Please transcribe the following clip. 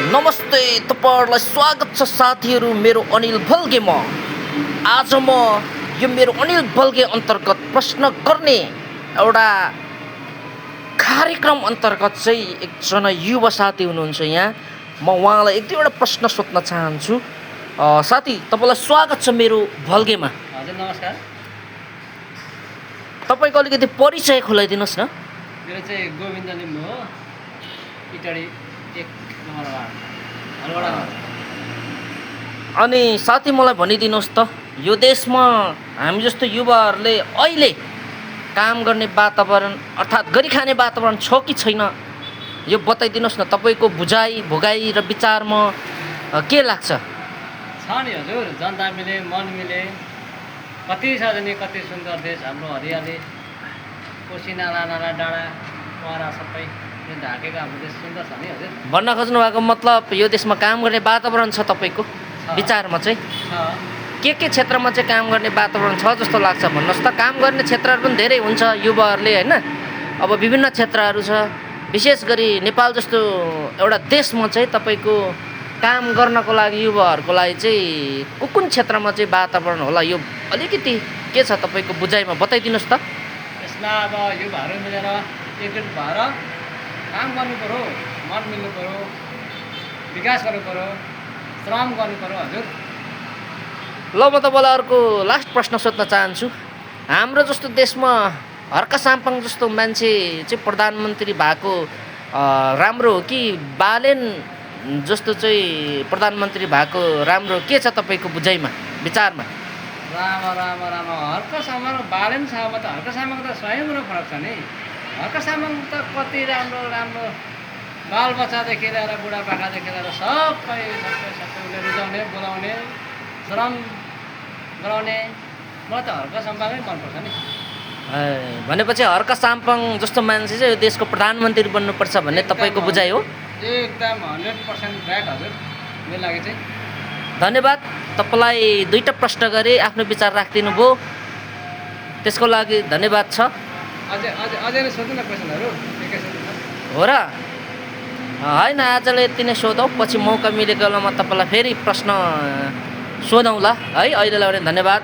नमस्ते, तपाईँहरूलाई स्वागत छ साथीहरू मेरो अनिल भल्गेमा। आज म यो मेरो अनिल भल्गे अन्तर्गत प्रश्न गर्ने एउटा कार्यक्रम अन्तर्गत चाहिँ एकजना युवा साथी हुनुहुन्छ यहाँ। म उहाँलाई एक दुईवटा प्रश्न सोध्न चाहन्छु। साथी, तपाईँलाई स्वागत छ मेरो भल्गेमा। हजुर नमस्कार। तपाईँको अलिकति परिचय खुलाइदिनुहोस् न। मेरो चाहिँ गोविन्द लिम्बू हो, इटडी 1 नम्बर वार्ड हलवडा। अनि साथी, मलाई भनिदिनुहोस् त, यो देशमा हामी जस्तो युवाहरूले अहिले काम गर्ने वातावरण अर्थात् गरी खाने वातावरण छ कि छैन, यो बताइदिनुहोस् न। तपाईँको बुझाइ भोगाइ र विचारमा के लाग्छ? छ नि हजुर, जनता मिले, मन मिले, कति छ नि, कति सुन्दर देश हाम्रो। हरियाली, कोसी नाला नाला डाँडा पहरा सबै ढाकेको हाम्रो देश सुन्दर छ नि हजुर। भन्न खोज्नु भएको मतलब यो देशमा काम गर्ने वातावरण छ तपाईँको विचारमा चाहिँ? छ। के क्षेत्रमा चाहिँ काम गर्ने वातावरण छ जस्तो लाग्छ भन्नुहोस् त। काम गर्ने क्षेत्रहरू पनि धेरै हुन्छ युवाहरूले, होइन? अब विभिन्न क्षेत्रहरू छ। विशेष गरी नेपाल जस्तो एउटा देशमा चाहिँ तपाईँको काम गर्नको लागि युवाहरूको लागि चाहिँ कुन क्षेत्रमा चाहिँ वातावरण होला, यो अलिकति के छ तपाईँको बुझाइमा बताइदिनुहोस् त। यसमा अब युवाहरू मिलेर एकजुट भएर काम गर्नु पऱ्यो, मन मिल्नु पऱ्यो, विकास गर्नु पऱ्यो, श्रम गर्नु पऱ्यो हजुर। ल, म तपाईँलाई अर्को लास्ट प्रश्न सोध्न चाहन्छु। हाम्रो जस्तो देशमा हर्का साम्पाङ जस्तो मान्छे चाहिँ प्रधानमन्त्री भएको राम्रो हो कि बालेन जस्तो चाहिँ प्रधानमन्त्री भएको राम्रो? के छ तपाईँको बुझाइमा विचारमा? राम राम राम। हर्का सामाङ बालेन सामा त हर्का सामाङ त स्वयं फरक छ नि। हर्का सामाङ त कति राम्रो राम्रो बालबच्चादेखि लिएर बुढापाकादेखि लिएर सबै उसले रुचाउने, बोलाउने, श्रम गराउने। मलाई त हर्का साम्पाङै मनपर्छ नि। भनेपछि हर्का साम्पाङ जस्तो मान्छे चाहिँ यो देशको प्रधानमन्त्री बन्नुपर्छ भन्ने तपाईँको बुझाइ हो? एकदम 100% राइट हजुर, मेरो लागि चाहिँ। धन्यवाद। तपाईँलाई दुईवटा प्रश्न गरे, आफ्नो विचार राखिदिनु भयो, त्यसको लागि धन्यवाद छ। अझै अझै अझै नै सोध्नु न क्वेसनहरू, के सोध्नु हो र? होइन, आजलाई यति नै सोधौँ, पछि मौका मिलेको बेलामा तपाईँलाई फेरि प्रश्न सोधौँला है। अहिलेलाई भने धन्यवाद।